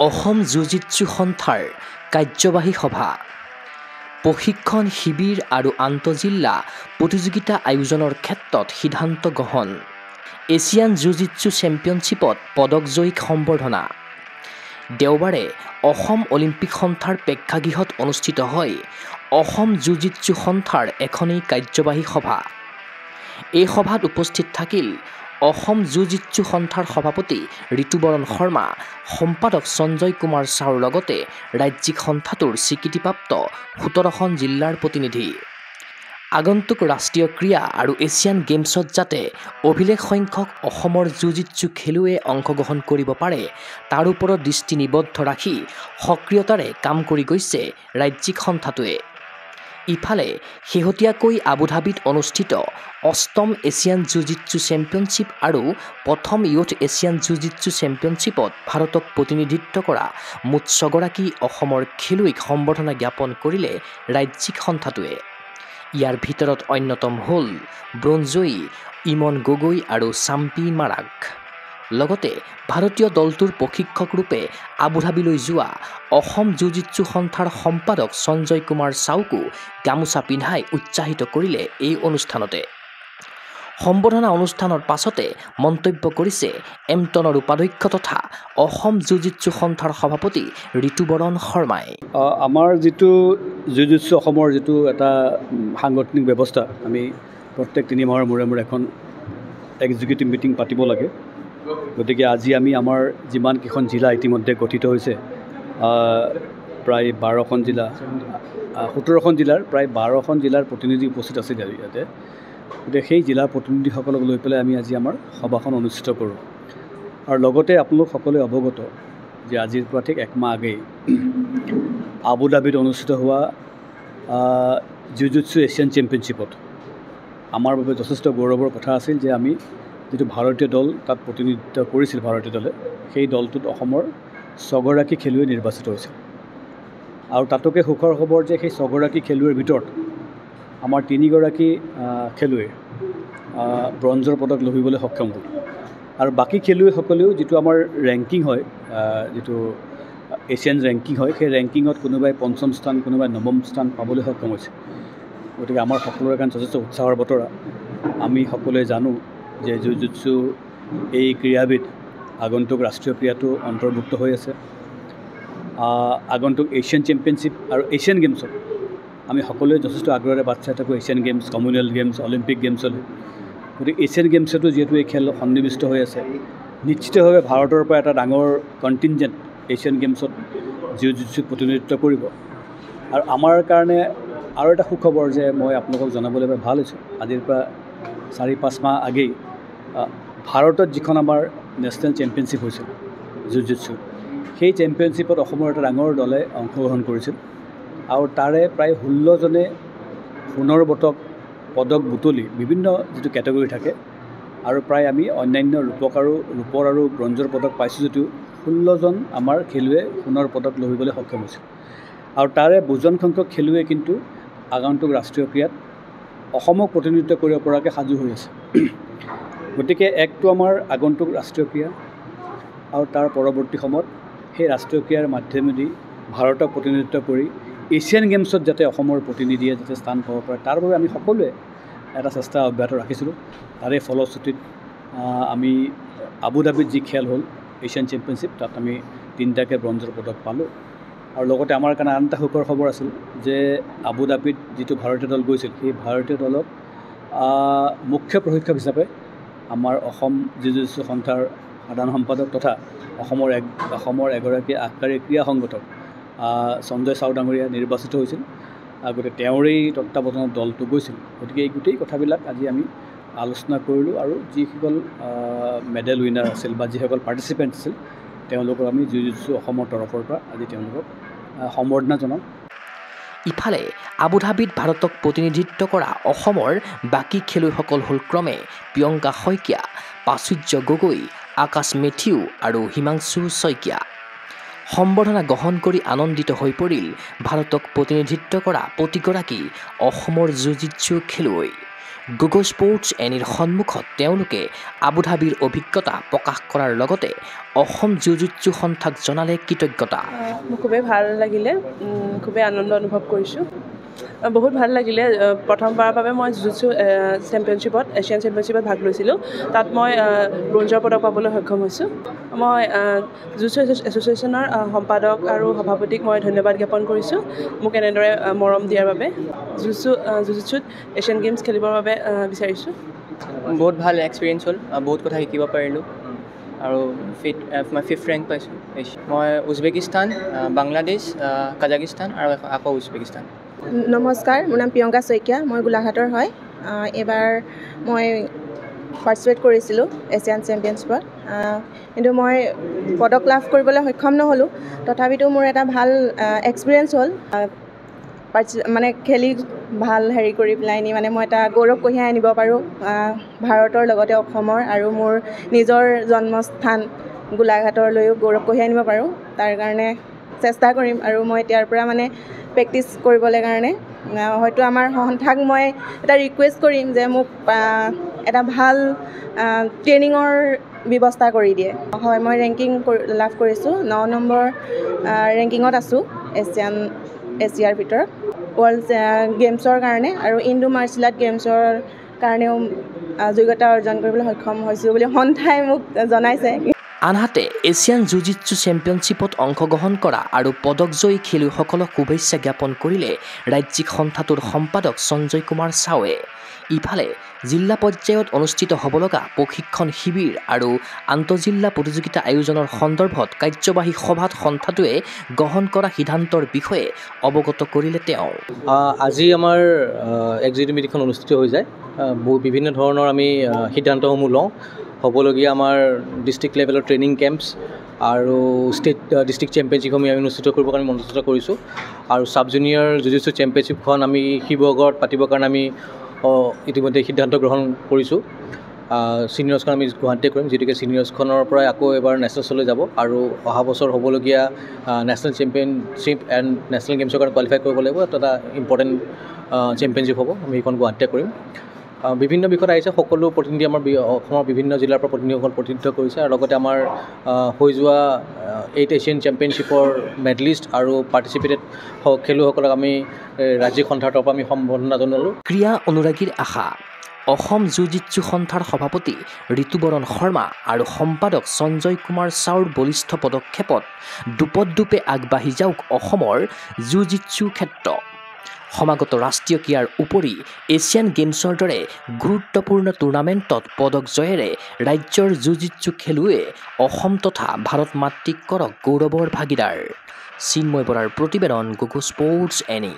অসম জুজিৎসু সন্থাৰ কাৰ্যবাহী সভা প্ৰশিক্ষণ শিবিৰ আৰু আন্তঃজিলা প্ৰতিযোগিতা আয়োজনৰ ক্ষেত্ৰত সিদ্ধান্ত গ্ৰহণ এছিয়ান জুজিৎসু চেম্পিয়নশ্বিপত পদকজয়ীক সম্বৰ্ধনা দেওবাৰে অসম অলিম্পিক সন্থাৰ প্ৰেক্ষাগৃহত অনুষ্ঠিত হয় অসম জুজিৎসু সন্থাৰ এখনেই কাৰ্যবাহী সভা এই সভাত উপস্থিত থাকিল অসম জুজিৎসু সন্থাৰ সভাপতি ঋতুবৰণ শৰ্মা সম্পাদক সঞ্জয় কুমাৰ চাওৰ লগতে ৰাজ্যিক সন্থাটোৰ স্বীকৃতিপ্ৰাপ্ত ১৭খন জিলাৰ প্ৰতিনিধি আগন্তুক ৰাষ্ট্ৰীয় ক্ৰীড়া আৰু এছিয়ান গেমছত যাতে অভিলেখ সংখ্যক অসমৰ জুজিৎসু খেলুৱৈয়ে অংশগ্ৰহণ কৰিব পাৰে তাৰ ওপৰত দৃষ্টি নিবদ্ধ ৰাখি সক্ৰিয়তাৰে কাম কৰি গৈছে ৰাজ্যিক সন্থাটোৱে ইফালে শেহতীয়াকৈ আবুধাবিত অনুষ্ঠিত অষ্টম এছিয়ান জুজিৎসু চেম্পিয়নশ্বিপ আৰু প্ৰথম ইউথ এছিয়ান জুজিৎসু চেম্পিয়নশ্বিপত ভাৰতক প্ৰতিনিধিত্ব কৰা মুঠ ৬গৰাকী অসমৰ খেলুৱৈক সম্বৰ্ধনা জ্ঞাপন কৰিলে ৰাজ্যিক সন্থাটোৱে ইয়াৰ ভিতৰত অন্যতম হ'ল ব্ৰঞ্জজয়ী ইমন গগৈ আৰু চাম্পি মাৰাক লগতে ভাৰতীয় দলটোৰ প্ৰশিক্ষক ৰূপে আবুধাবিলৈ যোৱা অসম জুজিৎসু সন্থাৰ সম্পাদক সঞ্জয় কুমাৰ চাওকো গামোচা পিন্ধাই উৎসাহিত কৰিলে এই অনুষ্ঠানতে সম্বৰ্ধনা অনুষ্ঠানৰ পাছতে মন্তব্য কৰিছে এমটনৰ উপাধ্যক্ষ তথা অসম জুজিৎসু সন্থাৰ সভাপতি ঋতুবৰণ শৰ্মাই আমাৰ যিটো জুজিৎসু অসমৰ যিটো এটা সাংগঠনিক ব্যৱস্থা আমি প্ৰত্যেক ৩ মাহৰ মূৰে মূৰে এখন এক্সিকিউটিভ মিটিং পাতিব লাগে গতিকে আজি আমি আমাৰ যিমানকেইখন জিলা ইতিমধ্যে গঠিত হৈছে প্ৰায় ১২খন জিলা ১৭খন জিলাৰ প্ৰায় ১২খন জিলাৰ প্ৰতিনিধি উপস্থিত আছিল ইয়াতে গতিকে সেই জিলাৰ প্ৰতিনিধিসকলক লৈ পেলাই আমি আজি আমাৰ সভাখন অনুষ্ঠিত কৰোঁ আৰু লগতে আপোনালোক সকলোৱে অৱগত যে আজিৰ পৰা ঠিক ১ মাহ আগেয়ে আবুধাবিত অনুষ্ঠিত হোৱা জুজিৎসু এছিয়ান চেম্পিয়নশ্বিপত আমাৰ বাবে যথেষ্ট গৌৰৱৰ কথা আছিল যে আমি যিটো ভাৰতীয় দল তাত প্ৰতিনিধিত্ব কৰিছিল ভাৰতীয় দলে সেই দলটোত অসমৰ ৬গৰাকী খেলুৱৈ নিৰ্বাচিত হৈছিল আৰু তাতোকে সুখৰ খবৰ যে সেই ৬গৰাকী খেলুৱৈৰ ভিতৰত আমাৰ ৩গৰাকী খেলুৱৈ ব্ৰঞ্জৰ পদক লভিবলৈ সক্ষম হ'ল আৰু বাকী খেলুৱৈসকলেও যিটো আমাৰ ৰেংকিং হয় যিটো এছিয়ান ৰেংকিং হয় সেই ৰেংকিঙত কোনোবাই ৫ম স্থান কোনোবাই ৯ম স্থান পাবলৈ সক্ষম হৈছে গতিকে আমাৰ সকলোৰে কাৰণে যথেষ্ট উৎসাহৰ বতৰা আমি সকলোৱে জানো যে জুজিৎসু এই ক্ৰীড়াবিধ আগন্তুক ৰাষ্ট্ৰীয় ক্ৰীড়াটো অন্তৰ্ভুক্ত হৈ আছে আগন্তুক এছিয়ান চেম্পিয়নশ্বিপ আৰু এছিয়ান গেমছত আমি সকলোৱে যথেষ্ট আগ্ৰহেৰে বাট চাই থাকোঁ Asian games Commonwealth games Olympic গেমছলৈ গতিকে এছিয়ান গেমছতো যিহেতু এই খেল সন্নিৱিষ্ট হৈ আছে নিশ্চিতভাৱে ভাৰতৰ পৰা এটা ডাঙৰ কণ্টিনজেণ্ট এছিয়ান গেমছত জুজিৎসুক প্ৰতিনিধিত্ব কৰিব আৰু আমাৰ কাৰণে আৰু এটা সুখবৰ যে মই আপোনালোকক জনাবলৈ পাই ভাল হৈছোঁ আজিৰ পৰা ৪-৫ মাহ আগেই ভাৰতত যিখন আমাৰ নেশ্যনেল চেম্পিয়নশ্বিপ হৈছিল জুজিৎসু সেই চেম্পিয়নশ্বিপত অসমৰ এটা ডাঙৰ দলে অংশগ্ৰহণ কৰিছিল আৰু তাৰে প্ৰায় ১৬জনে সোণৰ পদক বুটলি বিভিন্ন যিটো কেটেগৰী থাকে আৰু প্ৰায় আমি অন্যান্য ৰূপৰ আৰু ব্ৰঞ্জৰ পদক পাইছোঁ যদিও ১৬জন আমাৰ খেলুৱৈ সোণৰ পদক লভিবলৈ সক্ষম হৈছিল আৰু তাৰে বুজন সংখ্যক খেলুৱৈ কিন্তু আগন্তুক ৰাষ্ট্ৰীয় ক্ৰীড়াত অসমক প্ৰতিনিধিত্ব কৰিব পৰাকৈ সাজু হৈ আছে গতিকে একটো আমাৰ আগন্তুক ৰাষ্ট্ৰীয় ক্ৰীড়া আৰু তাৰ পৰৱৰ্তী সময়ত সেই ৰাষ্ট্ৰীয় ক্ৰীড়াৰ মাধ্যমেদি ভাৰতক প্ৰতিনিধিত্ব কৰি এছিয়ান গেমছত যাতে অসমৰ প্ৰতিনিধিয়ে যাতে স্থান পাব পাৰে তাৰ বাবে আমি সকলোৱে এটা চেষ্টা অব্যাহত ৰাখিছিলোঁ তাৰে ফলশ্ৰুতিত আমি আবুধাবিত যি খেল হ'ল এছিয়ান চেম্পিয়নশ্বিপ তাত আমি ৩টাকৈ ব্ৰঞ্জৰ পদক পালোঁ আৰু লগতে আমাৰ কাৰণে আন এটা সুখৰ খবৰ আছিল যে আবুধাবিত যিটো ভাৰতীয় দল গৈছিল সেই ভাৰতীয় দলক মুখ্য প্ৰশিক্ষক হিচাপে আমাৰ অসম জুজিৎসু সন্থাৰ সাধাৰণ সম্পাদক তথা অসমৰ এগৰাকী আগশাৰীৰ ক্ৰীড়া সংগঠক সঞ্জয় চাও ডাঙৰীয়া নিৰ্বাচিত হৈছিল গতিকে তেওঁৰেই তত্ত্বাৱধানত দলটো গৈছিল গতিকে এই গোটেই কথাবিলাক আজি আমি আলোচনা কৰিলোঁ আৰু যিসকল মেডেল উইনাৰ আছিল বা যিসকল পাৰ্টিচিপেণ্ট আছিল তেওঁলোকক আমি জুজিৎসু অসমৰ তৰফৰ পৰা আজি তেওঁলোকক সম্বৰ্ধনা জনাওঁ ইফালে আবুধাবিত ভাৰতক প্ৰতিনিধিত্ব কৰা অসমৰ বাকী খেলুৱৈসকল হ'ল ক্ৰমে প্ৰিয়ংকা শইকীয়া প্ৰাচুৰ্য গগৈ আকাশ মেথিউ আৰু হিমাংশু শইকীয়া সম্বৰ্ধনা গ্ৰহণ কৰি আনন্দিত হৈ পৰিল ভাৰতক প্ৰতিনিধিত্ব কৰা প্ৰতিগৰাকী অসমৰ জুজিৎসু খেলুৱৈ গুগো স্পৰ্টছ এনিৰ সন্মুখত তেওঁলোকে আবুধাবিৰ অভিজ্ঞতা প্ৰকাশ কৰাৰ লগতে অসম জিউ-জিটছু সন্থাক জনালে কৃতজ্ঞতা। মোৰ খুবেই ভাল লাগিলে, খুবেই আনন্দ অনুভৱ কৰিছোঁ। বহুত ভাল লাগিলে। প্ৰথমবাৰৰ বাবে মই জিউ-জিটছু চেম্পিয়নশ্বিপত এছিয়ান চেম্পিয়নশ্বিপত ভাগ লৈছিলোঁ। তাত মই ব্ৰঞ্জৰ পদক পাবলৈ সক্ষম হৈছোঁ। মই জিউ-জিটছু এছ'চিয়েশ্যনৰ সম্পাদক আৰু সভাপতিক মই ধন্যবাদ জ্ঞাপন কৰিছোঁ মোক এনেদৰে মৰম দিয়াৰ বাবে। জিউ-জিটছুত এছিয়ান গেমছ খেলিবৰ বাবে বিচাৰিছোঁ। বহুত ভাল এক্সপিৰিয়েঞ্চ হ'ল, বহুত কথা শিকিব পাৰিলোঁ আৰু মই 5th ৰেংক পাইছোঁ। মই উজবেকিস্তান, বাংলাদেশ, কাজাকিস্তান আৰু আকৌ উজবেকিস্তান। নমস্কাৰ, মোৰ নাম প্ৰিয়ংকা শইকীয়া, মই গোলাঘাটৰ হয়। এইবাৰ মই পাৰ্টিচিপেট কৰিছিলোঁ এছিয়ান চেম্পিয়নশ্বিপত, কিন্তু মই পদক লাভ কৰিবলৈ সক্ষম নহ'লোঁ। তথাপিতো মোৰ এটা ভাল এক্সপিৰিয়েঞ্চ হ'ল। মানে খেলি ভাল কৰি পেলাই মানে মই এটা গৌৰৱ কঢ়িয়াই আনিব পাৰোঁ ভাৰতৰ লগতে অসমৰ আৰু মোৰ নিজৰ জন্মস্থান গোলাঘাটৰলৈও গৌৰৱ কঢ়িয়াই আনিব পাৰোঁ। তাৰ কাৰণে চেষ্টা কৰিম আৰু মই এতিয়াৰ পৰা মানে প্ৰেক্টিছ কৰিবলৈ কাৰণে হয়তো আমাৰ সন্থাক মই এটা ৰিকুৱেষ্ট কৰিম যে মোক এটা ভাল ট্ৰেইনিঙৰ ব্যৱস্থা কৰি দিয়ে। হয়, মই ৰেংকিং লাভ কৰিছোঁ, 9 নম্বৰ ৰেংকিঙত আছোঁ এছিয়াৰ ভিতৰত। ৱৰ্ল্ড গেমছৰ কাৰণে আৰু ইণ্ডো মাৰ্চিয়েল আৰ্ট গেমছৰ কাৰণেও যোগ্যতা অৰ্জন কৰিবলৈ সক্ষম হৈছোঁ বুলি সন্থাই মোক জনাইছে। আনহাতে এছিয়ান জিউ-জিটছু চেম্পিয়নশ্বিপত অংশগ্ৰহণ কৰা আৰু পদকজয়ী খেলুৱৈসকলক শুভেচ্ছা জ্ঞাপন কৰিলে ৰাজ্যিক সন্থাটোৰ সম্পাদক সঞ্জয় কুমাৰ চাৱে। ইফালে জিলা পৰ্যায়ত অনুষ্ঠিত হ'ব লগা প্ৰশিক্ষণ শিবিৰ আৰু আন্তঃজিলা প্ৰতিযোগিতা আয়োজনৰ সন্দৰ্ভত কাৰ্যবাহী সভাত সন্থাটোৱে গ্ৰহণ কৰা সিদ্ধান্তৰ বিষয়ে অৱগত কৰিলে তেওঁ। আজি আমাৰ এক্সিকিউটিভ মিটিংখন অনুষ্ঠিত হৈ যায়। বিভিন্ন ধৰণৰ আমি সিদ্ধান্তসমূহ লওঁ। হ'বলগীয়া আমাৰ ডিষ্ট্ৰিক্ট লেভেলৰ ট্ৰেইনিং কেম্পছ আৰু ডিষ্ট্ৰিক্ট চেম্পিয়নশ্বিপসমূহ আমি অনুষ্ঠিত কৰিবৰ কাৰণে মনস্থিত কৰিছোঁ। আৰু ছাব জুনিয়ৰ জিউ-জিটছু চেম্পিয়নশ্বিপখন আমি শিৱসাগৰত পাতিবৰ কাৰণে আমি ইতিমধ্যে সিদ্ধান্ত গ্ৰহণ কৰিছোঁ। ছিনিয়ৰ্ছখন আমি গুৱাহাটীতে কৰিম, যিহেতুকে ছিনিয়ৰ্ছখনৰ পৰাই আকৌ এবাৰ নেশ্যনেলছলৈ যাব আৰু অহা বছৰ হ'বলগীয়া নেশ্যনেল চেম্পিয়নশ্বিপ এণ্ড নেশ্যনেল গেমছৰ কাৰণে কোৱালিফাই কৰিব লাগিব। এটা ইম্পৰ্টেণ্ট চেম্পিয়নশ্বিপ হ'ব, আমি সেইখন গুৱাহাটীতে কৰিম। বিভিন্ন বিষয়ত আহিছে, সকলো প্ৰতিনিধি আমাৰ অসমৰ বিভিন্ন জিলাৰ পৰা প্ৰতিনিধিসকল প্ৰতিনিধিত্ব কৰিছে আৰু লগতে আমাৰ হৈ যোৱা 8 এছিয়ান চেম্পিয়নশ্বিপৰ মেডেলিষ্ট আৰু পাৰ্টিচিপেটেড খেলুৱৈসকলক আমি ৰাজ্যিক সন্থাৰ পৰা আমি সম্বৰ্ধনা জনালোঁ। ক্ৰীড়া অনুৰাগীৰ আশা, অসম জিউ-জিটছু সন্থাৰ সভাপতি ঋতুবৰণ শৰ্মা আৰু সম্পাদক সঞ্জয় কুমাৰ চাওৰ বলিষ্ঠ পদক্ষেপত দোপতদোপে আগবাঢ়ি যাওক অসমৰ জিউ-জিটছু ক্ষেত্ৰ। সমাগত ৰাষ্ট্ৰীয় ক্ৰীড়াৰ উপৰি এছিয়ান গেমছৰ দৰে গুৰুত্বপূৰ্ণ টুৰ্ণামেণ্টত পদক জয়েৰে ৰাজ্যৰ জিউ-জিটছু খেলুৱৈয়ে অসম তথা ভাৰত মাতৃক কৰক গৌৰৱৰ ভাগিদাৰ। চিন্ময় বৰাৰ প্ৰতিবেদন, গুগো স্পৰ্টছ এনি।